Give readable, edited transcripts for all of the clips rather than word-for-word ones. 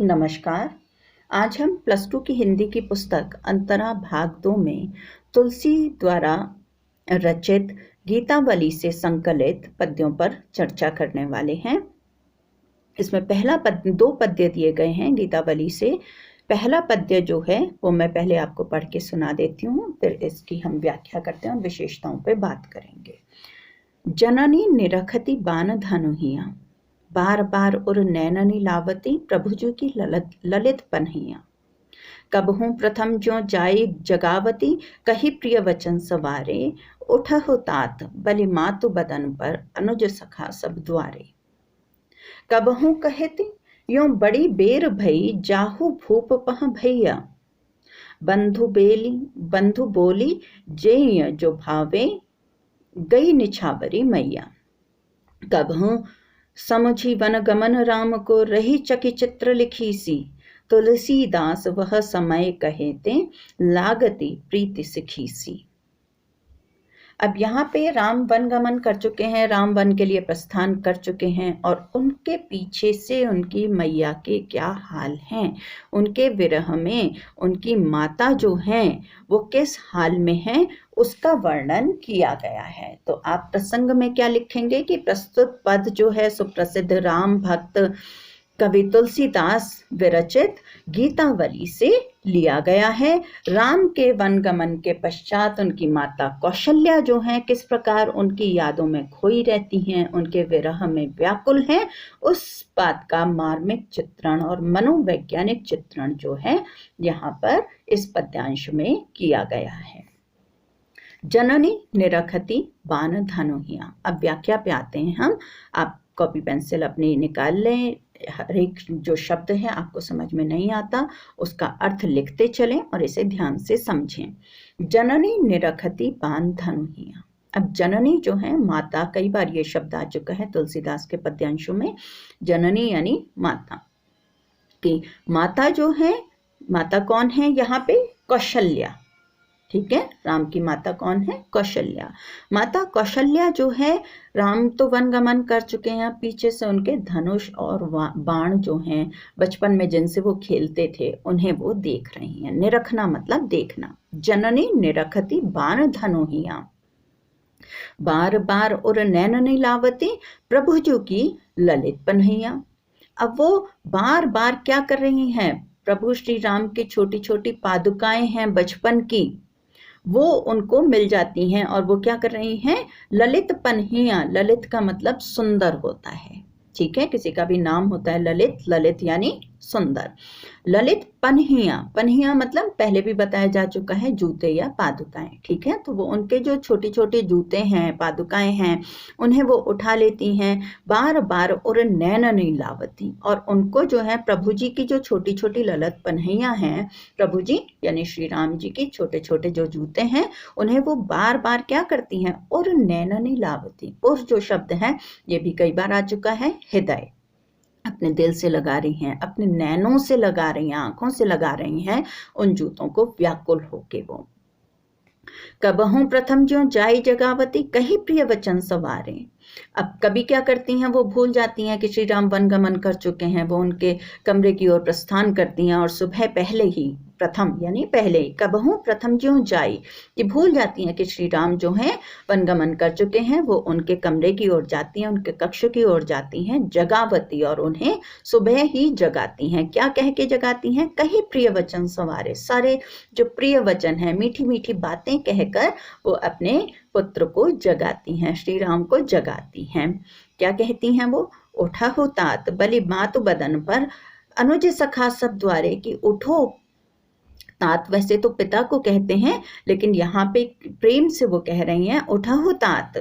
नमस्कार। आज हम प्लस टू की हिंदी की पुस्तक अंतरा भाग 2 में तुलसी द्वारा रचित गीतावली से संकलित पद्यों पर चर्चा करने वाले हैं। इसमें दो पद्य दिए गए हैं गीतावली से। पहला पद्य जो है वो मैं पहले आपको पढ़ के सुना देती हूँ, फिर इसकी हम व्याख्या करते हैं और विशेषताओं पे बात करेंगे। जननी निरखती बान धनुहिया, बार बार उर नैननी लावती, प्रभुजू की ललित पन्हिया। कबहूँ प्रथम ज्यों जाई जगावती, कही प्रिय वचन सवारे, उठहु तात बलि मातु बदन पर, अनुज सखा सब द्वारे। कबहूँ कहती यों बड़ी बेर भई, जाहु भूप पह भैया, बंधु बोली जेय जो भावे, गई निछावरी मैया। कबहूँ समुझी वन गमन राम को, रही चकी चित्र लिखी सी, तुलसीदास वह समय कहेते, लागती प्रीति सिखी सी। अब यहाँ पे राम वन गमन कर चुके हैं, राम वन के लिए प्रस्थान कर चुके हैं और उनके पीछे से उनकी मैया के क्या हाल हैं, उनके विरह में उनकी माता जो हैं वो किस हाल में हैं, उसका वर्णन किया गया है। तो आप प्रसंग में क्या लिखेंगे कि प्रस्तुत पद जो है सुप्रसिद्ध राम भक्त कवि तुलसीदास विरचित गीतावली से लिया गया है। राम के वनगमन के पश्चात उनकी माता कौशल्या जो हैं किस प्रकार उनकी यादों में खोई रहती हैं, उनके विरह में व्याकुल हैं, उस बात का मार्मिक चित्रण और मनोवैज्ञानिक चित्रण जो है यहाँ पर इस पद्यांश में किया गया है। जननी निरखती बान धनुहिया। अब व्याख्या पे आते हैं हम। आप कॉपी पेंसिल अपनी निकाल लें। हर एक जो शब्द है आपको समझ में नहीं आता उसका अर्थ लिखते चलें और इसे ध्यान से समझें। जननी निरखती बान धनुहिया। अब जननी जो है माता, कई बार ये शब्द आ चुका है तुलसीदास के पद्यांशों में। जननी यानी माता की माता जो है, माता कौन है यहाँ पे? कौशल्या। ठीक है, राम की माता कौन है? कौशल्या। माता कौशल्या जो है, राम तो वन गमन कर चुके हैं, पीछे से उनके धनुष और बाण जो हैं बचपन में जिनसे वो खेलते थे उन्हें वो देख रही हैं। निरखना मतलब देखना। जननी निरखती बाण धनुहिया, बार बार उर नैननी लावती, प्रभुजू की ललित पन्हिया। अब वो बार बार क्या कर रही हैं? प्रभु श्री राम की छोटी छोटी पादुकाएं हैं बचपन की, वो उनको मिल जाती हैं और वो क्या कर रही हैं? ललित पन्हिया। ललित का मतलब सुंदर होता है। ठीक है, किसी का भी नाम होता है ललित, ललित यानी सुंदर। ललित पन्हिया, पन्हिया मतलब पहले भी बताया जा चुका है जूते या पादुकाएं। ठीक है, तो वो उनके जो छोटे छोटे जूते हैं, पादुकाएं हैं, उन्हें वो उठा लेती हैं। बार बार और नैननी लावती, और उनको जो है प्रभु जी की जो छोटी छोटी ललित पन्हिया हैं, प्रभु जी यानी श्री राम जी की छोटे छोटे जो जूते हैं, उन्हें वो बार बार क्या करती हैं? और नैननी लावती। और जो शब्द है ये भी कई बार आ चुका है, हृदय। अपने दिल से लगा रही हैं, अपने नैनों से लगा रही हैं, आंखों से लगा रही हैं उन जूतों को व्याकुल होके वो। कबहूँ प्रथम ज्यों जाई जगावती, कही प्रिय वचन सवारे। अब कभी क्या करती हैं? वो भूल जाती हैं कि श्री राम वनगमन कर चुके हैं, वो उनके कमरे की ओर प्रस्थान करती हैं और सुबह पहले ही, प्रथम यानी पहले ही, कबहूँ प्रथम ज्यों जाई, कि भूल जाती हैं कि श्री राम जो हैं वनगमन कर चुके हैं। वो उनके कमरे की ओर जाती हैं, उनके कक्ष की ओर जाती हैं, जगावती, और उन्हें सुबह ही जगाती हैं। क्या कह के जगाती हैं? कही प्रिय वचन सवारे। सारे जो प्रिय वचन है, मीठी मीठी बातें कहकर वो अपने पुत्र को जगाती हैं, श्री राम को जगाती हैं। क्या कहती हैं वो? उठहु तात बलि मातु बदन पर, अनुज सखा सब द्वारे, कि उठो। तात वैसे तो पिता को कहते हैं, लेकिन यहाँ पे प्रेम से वो कह रही हैं उठहु तात,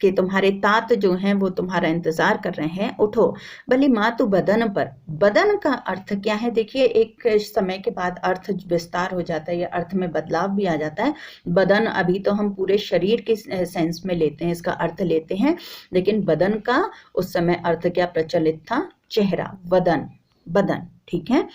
कि तुम्हारे तात जो हैं वो तुम्हारा इंतजार कर रहे हैं, उठो। भले मातु बदन पर। बदन का अर्थ क्या है? देखिए, एक समय के बाद अर्थ विस्तार हो जाता है या अर्थ में बदलाव भी आ जाता है। बदन अभी तो हम पूरे शरीर के सेंस में लेते हैं, इसका अर्थ लेते हैं, लेकिन बदन का उस समय अर्थ क्या प्रचलित था? चेहरा, वदन, बदन। ठीक है,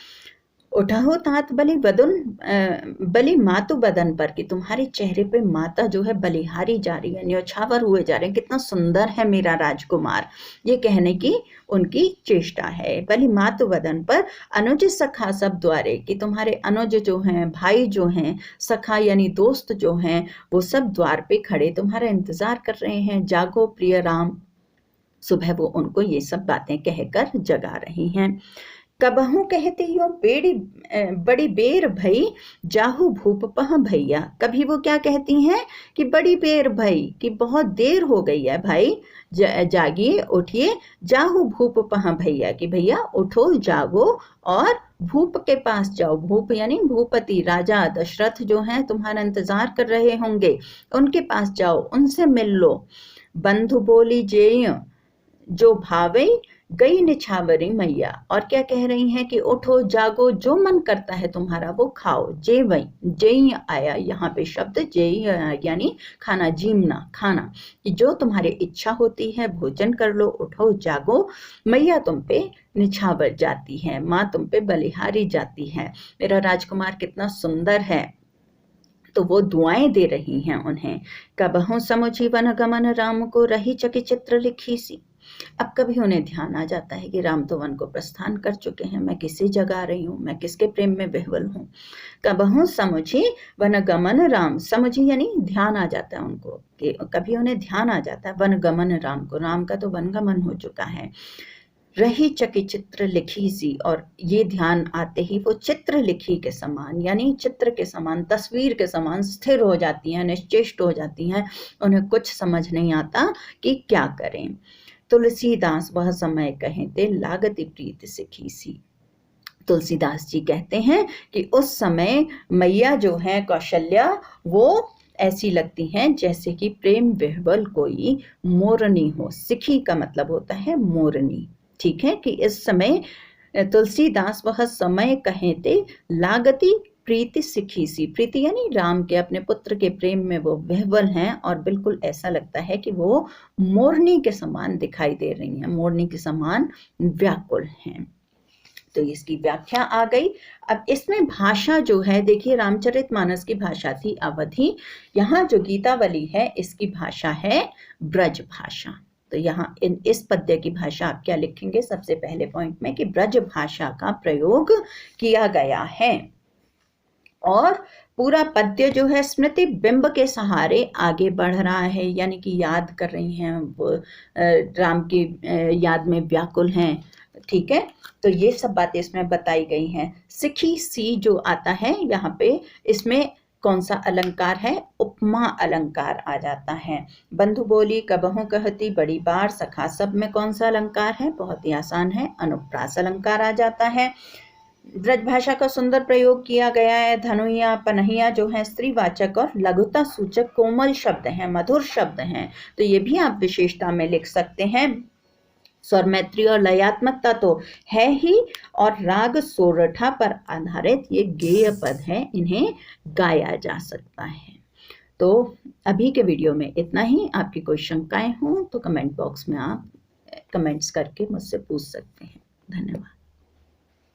उठहो तात बलि मातु बदन पर, कि तुम्हारे चेहरे पे माता जो है बलिहारी जा रही है, न्यौछावर हुए जा रहे हैं, कितना सुंदर है मेरा राजकुमार, ये कहने की उनकी चेष्टा है। बलि मातु बदन पर अनुज सखा सब द्वारे, कि तुम्हारे अनुज जो हैं, भाई जो हैं, सखा यानी दोस्त जो हैं, वो सब द्वार पे खड़े तुम्हारा इंतजार कर रहे हैं। जागो प्रिय राम, सुबह वो उनको ये सब बातें कहकर जगा रही हैं। कबहू कहते यो बड़ी बेर भई, जाहू भूप पह भैया, कभी वो क्या कहती हैं कि बड़ी बेर भई, कि बहुत देर हो गई है भाई, जागिए उठिए, जाहू भूप पह भैया, कि भैया उठो जागो और भूप के पास जाओ। भूप यानी भूपति, राजा दशरथ जो हैं तुम्हारा इंतजार कर रहे होंगे, उनके पास जाओ, उनसे मिल लो। बंधु बोली जेय जो भावे, गई निछावरी मैया, और क्या कह रही हैं कि उठो जागो, जो मन करता है तुम्हारा वो खाओ। जे वही जई आया यहाँ पे शब्द, जई यानी खाना, जीमना, खाना, कि जो तुम्हारी इच्छा होती है भोजन कर लो, उठो जागो, मैया तुम पे निछावर जाती है, माँ तुम पे बलिहारी जाती है। मेरा राजकुमार कितना सुंदर है, तो वो दुआएं दे रही हैं उन्हें। कबहू समुझी वन गमन राम को, रही चकी चित्र लिखी सी। अब कभी उन्हें ध्यान आ जाता है कि राम तो वन को प्रस्थान कर चुके हैं, मैं किसे जगा रही हूँ, मैं किसके प्रेम में विह्वल हूँ। कबहू समझी वन गमन राम, समझी यानी ध्यान आ जाता है उनको, कि कभी उन्हें ध्यान आ जाता है वन गमन राम को, राम का तो वनगमन हो चुका है। रही चकी चित्र लिखी सी, और ये ध्यान आते ही वो चित्र लिखी के समान, यानी चित्र के समान, तस्वीर के समान स्थिर हो जाती हैं, निश्चेष्ट हो जाती हैं, उन्हें कुछ समझ नहीं आता कि क्या करें। तुलसीदास वह समय कहें ते, लागति प्रीत सिखी सी। तुलसीदास जी कहते हैं कि उस समय मैया जो है कौशल्या, वो ऐसी लगती हैं जैसे कि प्रेम विह्वल कोई मोरनी हो। सिखी का मतलब होता है मोरनी, ठीक है, कि इस समय तुलसीदास वह समय कहें ते, लागती प्रीति सिखी सी, प्रीति यानी राम के, अपने पुत्र के प्रेम में वो विह्वल हैं, और बिल्कुल ऐसा लगता है कि वो मोरनी के समान दिखाई दे रही हैं, मोरनी के समान व्याकुल हैं। तो इसकी व्याख्या आ गई। अब इसमें भाषा जो है, देखिए रामचरितमानस की भाषा थी अवधी, यहाँ जो गीतावली है इसकी भाषा है ब्रज भाषा। तो यहाँ इस पद्य की भाषा आप क्या लिखेंगे सबसे पहले पॉइंट में, कि ब्रज भाषा का प्रयोग किया गया है। और पूरा पद्य जो है स्मृति बिंब के सहारे आगे बढ़ रहा है, यानी कि याद कर रही हैं वो, राम की याद में व्याकुल हैं, ठीक है। तो ये सब बातें इसमें बताई गई हैं। सिखी सी जो आता है यहाँ पे, इसमें कौन सा अलंकार है, उपमा अलंकार आ जाता है। बंधु बोली कबहू कहती बड़ी बार, सखा सब में कौन सा अलंकार है, बहुत ही आसान है, अनुप्रास अलंकार आ जाता है। ब्रज भाषा का सुंदर प्रयोग किया गया है। धनुया पनहिया जो है स्त्रीवाचक और लघुता सूचक कोमल शब्द हैं, मधुर शब्द हैं, तो ये भी आप विशेषता में लिख सकते हैं। स्वर मैत्री और लयात्मकता तो है ही, और राग सोरठा पर आधारित ये गेय पद है, इन्हें गाया जा सकता है। तो अभी के वीडियो में इतना ही। आपकी कोई शंकाएं हों तो कमेंट बॉक्स में आप कमेंट्स करके मुझसे पूछ सकते हैं। धन्यवाद।